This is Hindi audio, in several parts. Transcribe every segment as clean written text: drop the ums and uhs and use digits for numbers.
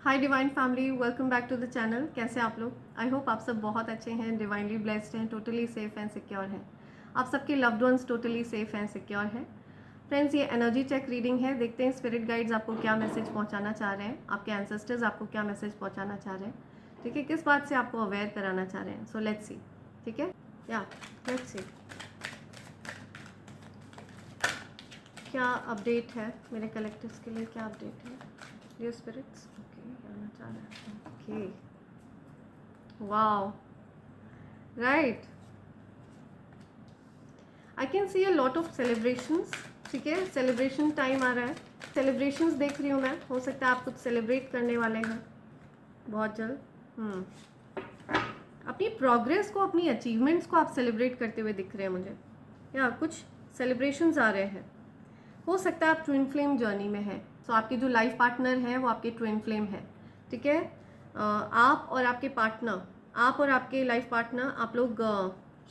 Hi divine family, welcome back to the channel. कैसे आप लोग? आई होप आप सब बहुत अच्छे हैं, डिवाइनली ब्लेस्ड हैं, टोटली सेफ एंड सिक्योर हैं। आप सबके loved ones totally safe and secure हैं। फ्रेंड्स, ये एनर्जी चेक रीडिंग है। देखते हैं स्पिरिट गाइड्स आपको क्या मैसेज पहुंचाना चाह रहे हैं, आपके एंसेस्टर्स आपको क्या मैसेज पहुंचाना चाह रहे हैं। ठीक है, किस बात से आपको अवेयर कराना चाह रहे हैं। So let's see. ठीक है, या लेट्स सी क्या अपडेट है मेरे कलेक्टिव्स के लिए। क्या अपडेट है डियर स्पिरिट्स? ओके, जानना चाह रहे हैं। Okay, wow, right, I can see a lot of celebrations. ठीक है, सेलिब्रेशन टाइम आ रहा है। सेलिब्रेशंस देख रही हूँ मैं। हो सकता है आप कुछ सेलिब्रेट करने वाले हैं बहुत जल्द। अपनी प्रोग्रेस को, अपनी अचीवमेंट्स को आप सेलिब्रेट करते हुए दिख रहे हैं मुझे, या कुछ सेलिब्रेशंस आ रहे हैं। हो सकता है आप ट्विन फ्लेम जर्नी में हैं। सो आपके जो लाइफ पार्टनर हैं वो आपके ट्विन फ्लेम है। ठीक है, आप और आपके पार्टनर, आप और आपके लाइफ पार्टनर, आप लोग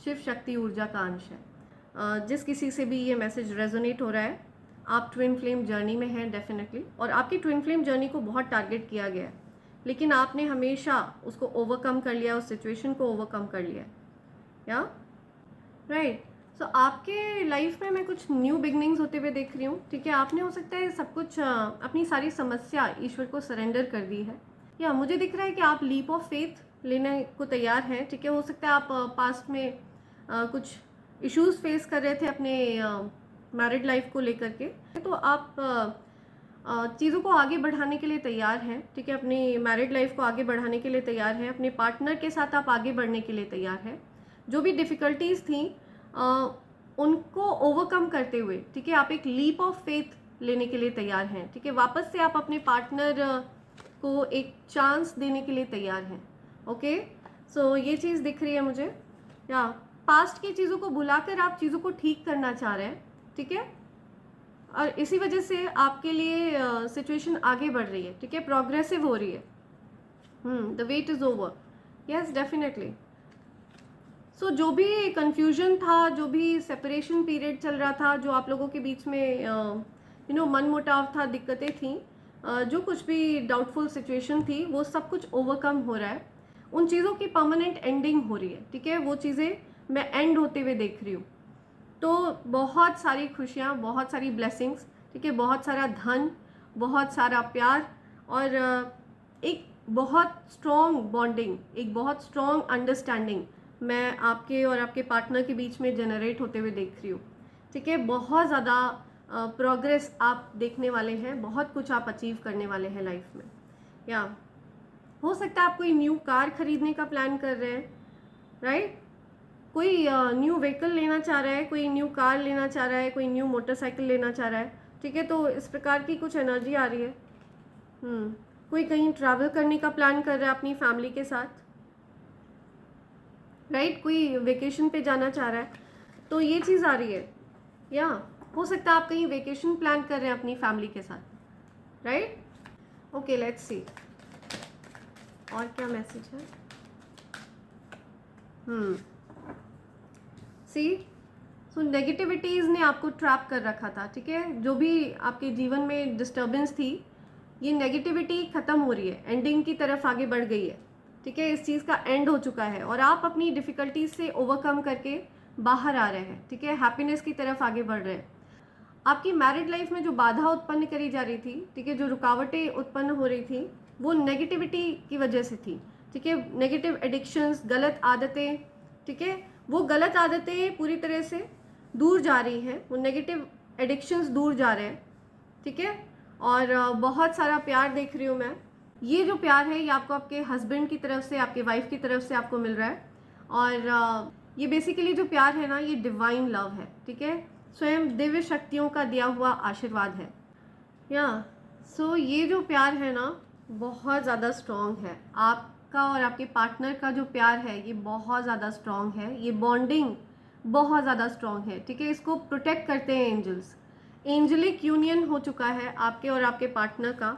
शिव शक्ति ऊर्जा का अंश है। जिस किसी से भी ये मैसेज रेजोनेट हो रहा है, आप ट्विन फ्लेम जर्नी में हैं डेफिनेटली। और आपकी ट्विन फ्लेम जर्नी को बहुत टारगेट किया गया है, लेकिन आपने हमेशा उसको ओवरकम कर लिया, उस सिचुएशन को ओवरकम कर लिया। या राइट, सो आपके लाइफ में मैं कुछ न्यू बिगनिंग्स होते हुए देख रही हूँ। ठीक है, आपने हो सकता है सब कुछ अपनी सारी समस्या ईश्वर को सरेंडर कर दी है, या मुझे दिख रहा है कि आप लीप ऑफ फेथ लेने को तैयार हैं। ठीक है, हो सकता है आप पास्ट में कुछ इश्यूज फेस कर रहे थे अपने मैरिड लाइफ को लेकर के, तो आप चीज़ों को आगे बढ़ाने के लिए तैयार हैं। ठीक है, अपनी मैरिड लाइफ को आगे बढ़ाने के लिए तैयार हैं, अपने पार्टनर के साथ आप आगे बढ़ने के लिए तैयार हैं। जो भी डिफ़िकल्टीज़ थी उनको ओवरकम करते हुए, ठीक है, आप एक लीप ऑफ फेथ लेने के लिए तैयार हैं। ठीक है, वापस से आप अपने पार्टनर को एक चांस देने के लिए तैयार हैं। ओके, सो ये चीज़ दिख रही है मुझे। या पास्ट की चीज़ों को भुलाकर आप चीज़ों को ठीक करना चाह रहे हैं। ठीक है, और इसी वजह से आपके लिए सिचुएशन आगे बढ़ रही है। ठीक है, प्रोग्रेसिव हो रही है। The wait is over. Yes, definitely. So जो भी कन्फ्यूजन था, जो भी सेपरेशन पीरियड चल रहा था, जो आप लोगों के बीच में मन मुटाव था, दिक्कतें थी, जो कुछ भी डाउटफुल सिचुएशन थी, वो सब कुछ ओवरकम हो रहा है। उन चीज़ों की परमानेंट एंडिंग हो रही है। ठीक है, वो चीज़ें मैं एंड होते हुए देख रही हूँ। तो बहुत सारी खुशियाँ, बहुत सारी ब्लेसिंग्स, ठीक है, बहुत सारा धन, बहुत सारा प्यार, और एक बहुत स्ट्रॉन्ग बॉन्डिंग, एक बहुत स्ट्रॉन्ग अंडरस्टैंडिंग मैं आपके और आपके पार्टनर के बीच में जनरेट होते हुए देख रही हूँ। ठीक है, बहुत ज़्यादा प्रोग्रेस आप देखने वाले हैं, बहुत कुछ आप अचीव करने वाले हैं लाइफ में। या हो सकता है आप कोई न्यू कार खरीदने का प्लान कर रहे हैं, राइट? कोई न्यू व्हीकल लेना चाह रहा है, कोई न्यू कार लेना चाह रहा है, कोई न्यू मोटरसाइकिल लेना चाह रहा है। ठीक है, तो इस प्रकार की कुछ एनर्जी आ रही है। कोई कहीं ट्रैवल करने का प्लान कर रहा है अपनी फैमिली के साथ, राइट? कोई वेकेशन पे जाना चाह रहा है, तो ये चीज़ आ रही है। या हो सकता है आप कहीं वेकेशन प्लान कर रहे हैं अपनी फैमिली के साथ, राइट? ओके, लेट्स सी और क्या मैसेज है। सी, सो नेगेटिविटीज़ ने आपको ट्रैप कर रखा था। ठीक है, जो भी आपके जीवन में डिस्टर्बेंस थी, ये नेगेटिविटी ख़त्म हो रही है, एंडिंग की तरफ आगे बढ़ गई है। ठीक है, इस चीज़ का एंड हो चुका है और आप अपनी डिफ़िकल्टीज से ओवरकम करके बाहर आ रहे हैं। ठीक है, हैप्पीनेस की तरफ आगे बढ़ रहे हैं। आपकी मैरिड लाइफ में जो बाधा उत्पन्न करी जा रही थी, ठीक है, जो रुकावटें उत्पन्न हो रही थी, वो नेगेटिविटी की वजह से थी। ठीक है, नेगेटिव एडिक्शंस, गलत आदतें, ठीक है, वो गलत आदतें पूरी तरह से दूर जा रही हैं, वो नेगेटिव एडिक्शंस दूर जा रहे हैं। ठीक है, और बहुत सारा प्यार देख रही हूँ मैं। ये जो प्यार है, ये आपको आपके हस्बैंड की तरफ से, आपके वाइफ की तरफ से आपको मिल रहा है। और ये बेसिकली जो प्यार है ना, ये डिवाइन लव है। ठीक है, स्वयं दिव्य शक्तियों का दिया हुआ आशीर्वाद है। या सो ये जो प्यार है ना, बहुत ज़्यादा स्ट्रॉन्ग है। आपका और आपके पार्टनर का जो प्यार है, ये बहुत ज़्यादा स्ट्रॉन्ग है। ये बॉन्डिंग बहुत ज़्यादा स्ट्रॉन्ग है। ठीक है, इसको प्रोटेक्ट करते हैं एंजल्स। एंजलिक यूनियन हो चुका है आपके और आपके पार्टनर का।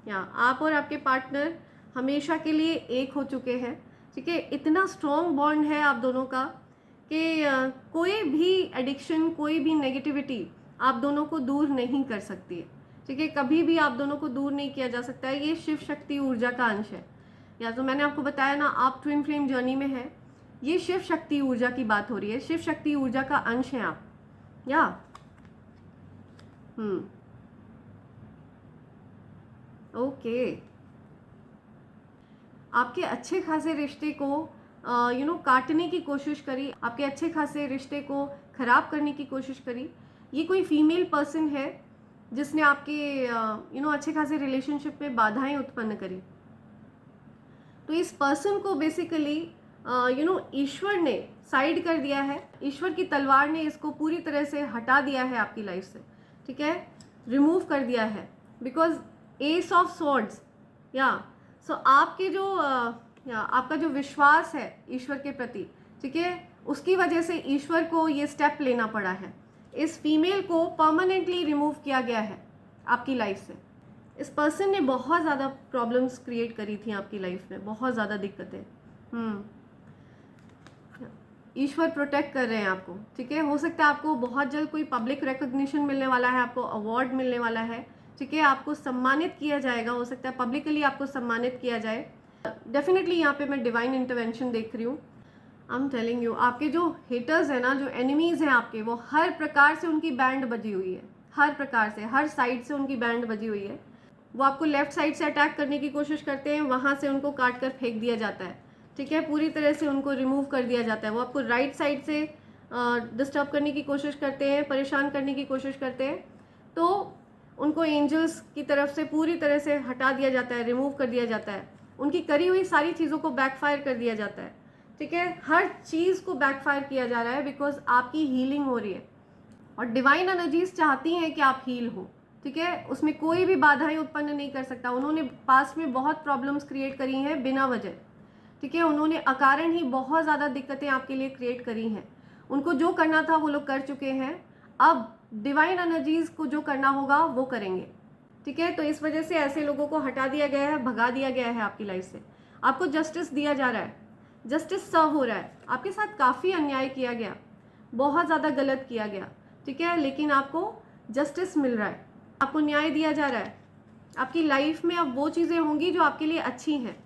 या आप और आपके पार्टनर हमेशा के लिए एक हो चुके हैं। ठीक है, इतना स्ट्रॉन्ग बॉन्ड है आप दोनों का कि कोई भी एडिक्शन, कोई भी नेगेटिविटी आप दोनों को दूर नहीं कर सकती है। ठीक है, कभी भी आप दोनों को दूर नहीं किया जा सकता है, ये शिव शक्ति ऊर्जा का अंश है। या तो मैंने आपको बताया ना, आप ट्विन फ्लेम जर्नी में है, ये शिव शक्ति ऊर्जा की बात हो रही है, शिव शक्ति ऊर्जा का अंश है आप। या ओके, आपके अच्छे खासे रिश्ते को काटने की कोशिश करी, आपके अच्छे खासे रिश्ते को खराब करने की कोशिश करी। ये कोई फीमेल पर्सन है जिसने आपके अच्छे खासे रिलेशनशिप में बाधाएं उत्पन्न करी। तो इस पर्सन को बेसिकली ईश्वर ने साइड कर दिया है, ईश्वर की तलवार ने इसको पूरी तरह से हटा दिया है आपकी लाइफ से, ठीक है, रिमूव कर दिया है। बिकॉज एस ऑफ स्वॉर्ड्स, या सो आपके जो आपका जो विश्वास है ईश्वर के प्रति, ठीक है, उसकी वजह से ईश्वर को ये स्टेप लेना पड़ा है। इस फीमेल को परमानेंटली रिमूव किया गया है आपकी लाइफ से। इस पर्सन ने बहुत ज़्यादा प्रॉब्लम्स क्रिएट करी थी आपकी लाइफ में, बहुत ज़्यादा दिक्कतें। ईश्वर प्रोटेक्ट कर रहे हैं आपको, ठीक है। हो सकता है आपको बहुत जल्द कोई पब्लिक रिकॉग्निशन मिलने वाला है, आपको अवार्ड मिलने वाला है, ठीक है, आपको सम्मानित किया जाएगा, हो सकता है पब्लिकली आपको सम्मानित किया जाए। डेफिनेटली यहाँ पे मैं डिवाइन इंटरवेंशन देख रही हूँ। आई एम टेलिंग यू, आपके जो हेटर्स हैं ना, जो एनिमीज़ हैं आपके, वो हर प्रकार से उनकी बैंड बजी हुई है, हर प्रकार से, हर साइड से उनकी बैंड बजी हुई है। वो आपको लेफ्ट साइड से अटैक करने की कोशिश करते हैं, वहाँ से उनको काट कर फेंक दिया जाता है, ठीक है, पूरी तरह से उनको रिमूव कर दिया जाता है। वो आपको राइट साइड से डिस्टर्ब करने की कोशिश करते हैं, परेशान करने की कोशिश करते हैं, तो उनको एंजल्स की तरफ से पूरी तरह से हटा दिया जाता है, रिमूव कर दिया जाता है। उनकी करी हुई सारी चीज़ों को बैकफायर कर दिया जाता है, ठीक है, हर चीज़ को बैकफायर किया जा रहा है, बिकॉज आपकी हीलिंग हो रही है और डिवाइन एनर्जीज चाहती हैं कि आप हील हो, ठीक है। उसमें कोई भी बाधाएं उत्पन्न नहीं कर सकता। उन्होंने पास्ट में बहुत प्रॉब्लम्स क्रिएट करी हैं बिना वजह, ठीक है, उन्होंने अकारण ही बहुत ज़्यादा दिक्कतें आपके लिए क्रिएट करी हैं। उनको जो करना था वो लोग कर चुके हैं, अब डिवाइन एनर्जीज़ को जो करना होगा वो करेंगे, ठीक है। तो इस वजह से ऐसे लोगों को हटा दिया गया है, भगा दिया गया है आपकी लाइफ से। आपको जस्टिस दिया जा रहा है, जस्टिस सर्व हो रहा है। आपके साथ काफ़ी अन्याय किया गया, बहुत ज़्यादा गलत किया गया, ठीक है, लेकिन आपको जस्टिस मिल रहा है, आपको न्याय दिया जा रहा है। आपकी लाइफ में अब वो चीज़ें होंगी जो आपके लिए अच्छी हैं,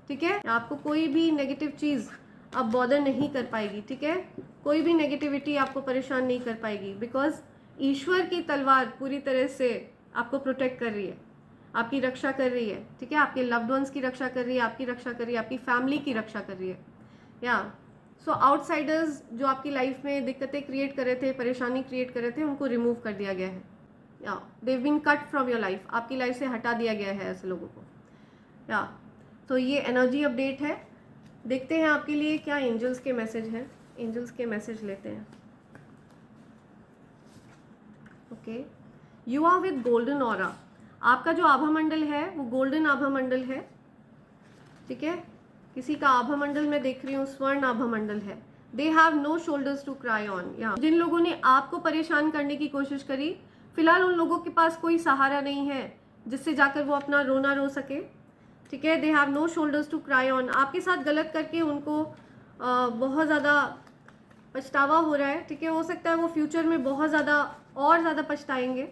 ठीक है। आपको कोई भी नेगेटिव चीज़ अब बॉदर नहीं कर पाएगी, ठीक है, कोई भी नेगेटिविटी आपको परेशान नहीं कर पाएगी, बिकॉज ईश्वर की तलवार पूरी तरह से आपको प्रोटेक्ट कर रही है, आपकी रक्षा कर रही है, ठीक है, आपके लव्ड वंस की रक्षा कर रही है, आपकी रक्षा कर रही है, आपकी फैमिली की रक्षा कर रही है। या सो आउटसाइडर्स जो आपकी लाइफ में दिक्कतें क्रिएट कर रहे थे, परेशानी क्रिएट कर रहे थे, उनको रिमूव कर दिया गया है। Yeah they've been cut from your life, आपकी लाइफ से हटा दिया गया है ऐसे लोगों को। या तो ये एनर्जी अपडेट है। देखते हैं आपके लिए क्या एंजल्स के मैसेज हैं, एंजल्स के मैसेज लेते हैं। Okay, you are with golden aura. आपका जो आभा मंडल है वो गोल्डन आभा मंडल है, ठीक है। किसी का आभा मंडल मैं देख रही हूँ स्वर्ण आभा मंडल है। They have no shoulders to cry on. या जिन लोगों ने आपको परेशान करने की कोशिश करी, फिलहाल उन लोगों के पास कोई सहारा नहीं है जिससे जाकर वो अपना रोना रो सके, ठीक है। They have no shoulders to cry on. आपके साथ गलत करके उनको बहुत ज़्यादा पछतावा हो रहा है, ठीक है। हो सकता है वो फ्यूचर में बहुत ज़्यादा और ज़्यादा पछताएंगे।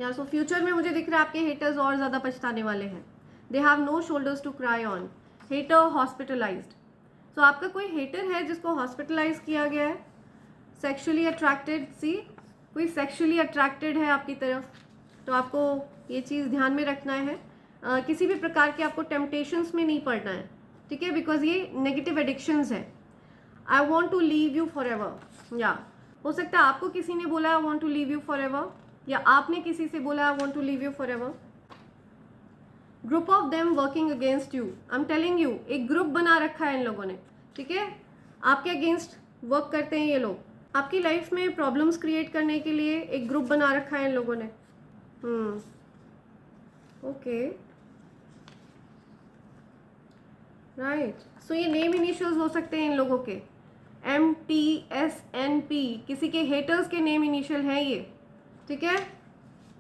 या सो फ्यूचर में मुझे दिख रहा है आपके हेटर्स और ज़्यादा पछताने वाले हैं। They have no shoulders to cry on. Hater hospitalised. So आपका कोई हेटर है जिसको हॉस्पिटलाइज किया गया है, सेक्सुअली अट्रैक्टेड। सी, कोई सेक्सुअली अट्रैक्टेड है आपकी तरफ, तो आपको ये चीज़ ध्यान में रखना है। किसी भी प्रकार के आपको टेम्पटेशंस में नहीं पड़ना है, ठीक है, बिकॉज ये नेगेटिव एडिक्शंस है। I want to leave you forever. या हो सकता है आपको किसी ने बोला I want to leave you forever, या आपने किसी से बोला I want to leave you forever. Group of them working against you. I am telling you, एक ग्रुप बना रखा है इन लोगों ने, ठीक है, आपके अगेंस्ट वर्क करते हैं ये लोग। आपकी लाइफ में प्रॉब्लम्स क्रिएट करने के लिए एक ग्रुप बना रखा है इन लोगों ने। Okay, right. सो ये नेम इनिशियल्स हो सकते हैं इन लोगों के, MTSNP। किसी के हेटर्स के नेम इनिशियल हैं ये, ठीक है,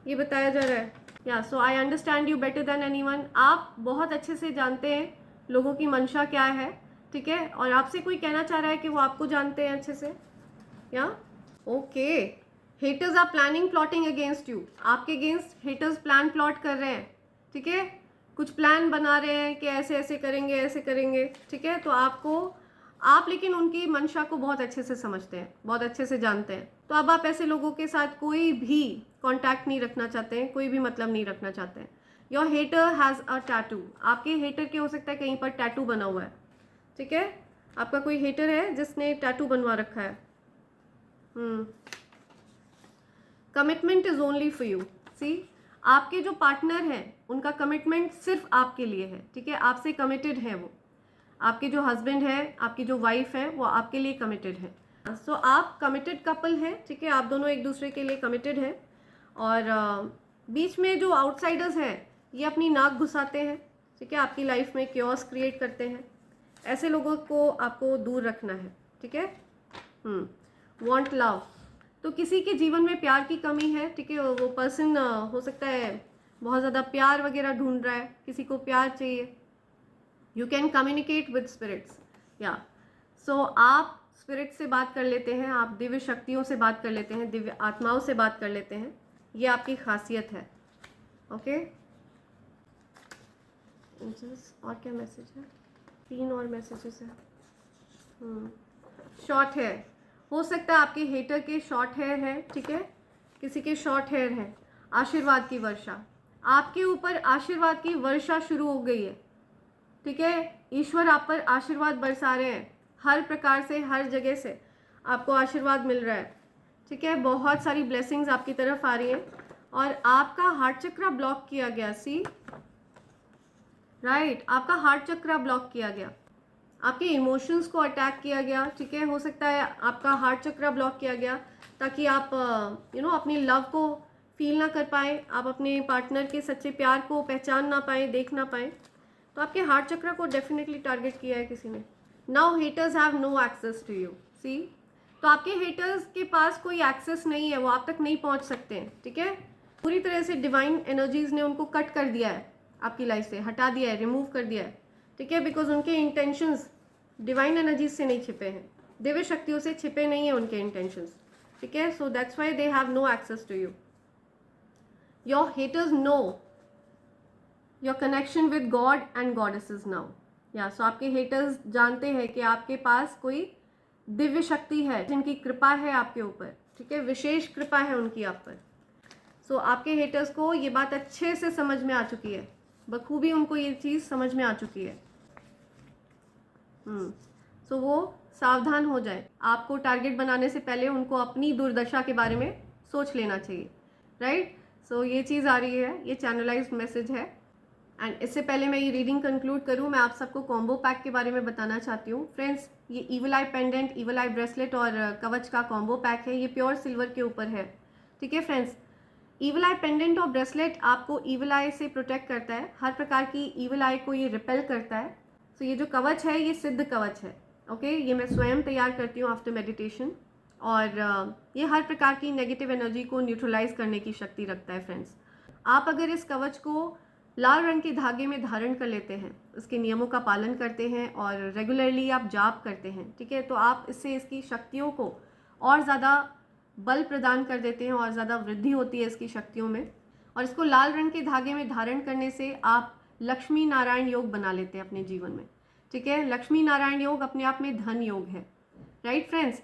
ये बताया जा रहा है। Yeah so I understand you better than anyone. आप बहुत अच्छे से जानते हैं लोगों की मंशा क्या है, ठीक है, और आपसे कोई कहना चाह रहा है कि वो आपको जानते हैं अच्छे से। या okay, haters are planning plotting against you, आपके अगेंस्ट हेटर्स प्लान प्लॉट कर रहे हैं, ठीक है, कुछ प्लान बना रहे हैं कि ऐसे ऐसे करेंगे, ऐसे करेंगे, ठीक है। तो आप लेकिन उनकी मंशा को बहुत अच्छे से समझते हैं, बहुत अच्छे से जानते हैं। तो अब आप ऐसे लोगों के साथ कोई भी कांटेक्ट नहीं रखना चाहते हैं, कोई भी मतलब नहीं रखना चाहते हैं। Your hater has a tattoo, आपके हेटर के हो सकता है कहीं पर टैटू बना हुआ है, ठीक है। आपका कोई हेटर है जिसने टैटू बनवा रखा है। Commitment is only for you. See, आपके जो पार्टनर हैं उनका कमिटमेंट सिर्फ आपके लिए है, ठीक है, आपसे कमिटेड है वो। आपके जो हस्बैंड है, आपकी जो वाइफ है, वो आपके लिए कमिटेड है। सो आप कमिटेड कपल हैं, ठीक है, आप दोनों एक दूसरे के लिए कमिटेड हैं। और बीच में जो आउटसाइडर्स हैं ये अपनी नाक घुसाते हैं, ठीक है, आपकी लाइफ में क्योस क्रिएट करते हैं। ऐसे लोगों को आपको दूर रखना है, ठीक है। वांट लव, तो किसी के जीवन में प्यार की कमी है, ठीक है, वो पर्सन हो सकता है बहुत ज़्यादा प्यार वगैरह ढूंढ रहा है, किसी को प्यार चाहिए। You can communicate with spirits, या सो आप स्पिरिट से बात कर लेते हैं, आप दिव्य शक्तियों से बात कर लेते हैं, दिव्य आत्माओं से बात कर लेते हैं, ये आपकी खासियत है। ओके, और क्या मैसेज है? 3 और मैसेजेस हैं। शॉर्ट हेयर, हो सकता है आपके हेटर के शॉर्ट हेयर है, ठीक है, किसी के शॉर्ट हेयर है। आशीर्वाद की वर्षा, आपके ऊपर आशीर्वाद की वर्षा शुरू हो गई है, ठीक है। ईश्वर आप पर आशीर्वाद बरसा रहे हैं, हर प्रकार से, हर जगह से आपको आशीर्वाद मिल रहा है, ठीक है। बहुत सारी ब्लेसिंग्स आपकी तरफ आ रही हैं। और आपका हार्ट चक्र ब्लॉक किया गया, सी राइट, आपका हार्ट चक्र ब्लॉक किया गया, आपके इमोशंस को अटैक किया गया, ठीक है। हो सकता है आपका हार्ट चक्र ब्लॉक किया गया ताकि आप अपनी लव को फील ना कर पाए, आप अपने पार्टनर के सच्चे प्यार को पहचान ना पाए, देख ना पाए। तो आपके हार्ट चक्र को डेफिनेटली टारगेट किया है किसी ने। Now haters have no access to you, see, तो आपके हेटर्स के पास कोई एक्सेस नहीं है, वो आप तक नहीं पहुंच सकते हैं, ठीक है। पूरी तरह से डिवाइन एनर्जीज ने उनको कट कर दिया है, आपकी लाइफ से हटा दिया है, रिमूव कर दिया है, ठीक है, बिकॉज उनके इंटेंशंस डिवाइन एनर्जीज से नहीं छिपे हैं, दिव्य शक्तियों से छिपे नहीं है उनके इंटेंशंस, ठीक है। So that's why they have no access to you. Your haters know your connection with God and goddesses now, या सो आपके हेटर्स जानते हैं कि आपके पास कोई दिव्य शक्ति है जिनकी कृपा है आपके ऊपर, ठीक है, विशेष कृपा है उनकी आप पर। सो आपके हेटर्स को ये बात अच्छे से समझ में आ चुकी है, बखूबी उनको ये चीज़ समझ में आ चुकी है। सो वो सावधान हो जाए, आपको टारगेट बनाने से पहले उनको अपनी दुर्दशा के बारे में सोच लेना चाहिए, राइट। सो ये चीज़ आ रही है, ये चैनलाइज्ड मैसेज है। एंड इससे पहले मैं ये रीडिंग कंक्लूड करूँ, मैं आप सबको कॉम्बो पैक के बारे में बताना चाहती हूँ फ्रेंड्स। ये ईवल आई पेंडेंट, ईवल आई ब्रेसलेट और कवच का कॉम्बो पैक है, ये प्योर सिल्वर के ऊपर है, ठीक है फ्रेंड्स। ईवल आई पेंडेंट और ब्रेसलेट आपको ईवल आई से प्रोटेक्ट करता है, हर प्रकार की ईवल आई को ये रिपेल करता है। सो ये जो कवच है ये सिद्ध कवच है, ओके, ये मैं स्वयं तैयार करती हूँ आफ्टर मेडिटेशन। और ये हर प्रकार की नेगेटिव एनर्जी को न्यूट्रलाइज करने की शक्ति रखता है फ्रेंड्स। आप अगर इस कवच को लाल रंग के धागे में धारण कर लेते हैं, इसके नियमों का पालन करते हैं और रेगुलरली आप जाप करते हैं, ठीक है, तो आप इससे इसकी शक्तियों को और ज़्यादा बल प्रदान कर देते हैं और ज़्यादा वृद्धि होती है इसकी शक्तियों में। और इसको लाल रंग के धागे में धारण करने से आप लक्ष्मी नारायण योग बना लेते हैं अपने जीवन में, ठीक है। लक्ष्मी नारायण योग अपने आप में धन योग है, राइट फ्रेंड्स।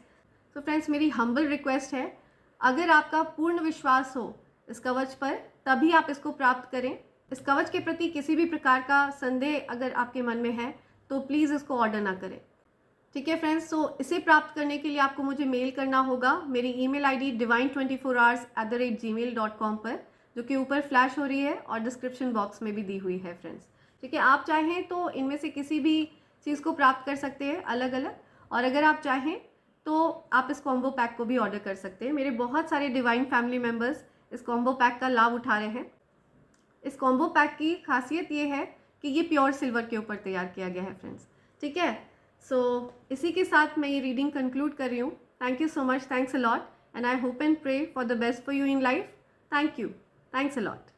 तो फ्रेंड्स मेरी हम्बल रिक्वेस्ट है, अगर आपका पूर्ण विश्वास हो इस कवच पर तभी आप इसको प्राप्त करें। इस कवच के प्रति किसी भी प्रकार का संदेह अगर आपके मन में है तो प्लीज़ इसको ऑर्डर ना करें, ठीक है फ्रेंड्स। तो इसे प्राप्त करने के लिए आपको मुझे मेल करना होगा मेरी ईमेल आईडी divine24hours@gmail.com पर, जो कि ऊपर फ्लैश हो रही है और डिस्क्रिप्शन बॉक्स में भी दी हुई है फ्रेंड्स, ठीक है। आप चाहें तो इनमें से किसी भी चीज़ को प्राप्त कर सकते हैं अलग अलग, और अगर आप चाहें तो आप इस कॉम्बो पैक को भी ऑर्डर कर सकते हैं। मेरे बहुत सारे डिवाइन फैमिली मेम्बर्स इस कॉम्बो पैक का लाभ उठा रहे हैं। इस कॉम्बो पैक की खासियत ये है कि ये प्योर सिल्वर के ऊपर तैयार किया गया है फ्रेंड्स, ठीक है। सो इसी के साथ मैं ये रीडिंग कंक्लूड कर रही हूँ। Thank you so much, thanks a lot, and I hope and pray for the best for you in life. Thank you, thanks a lot.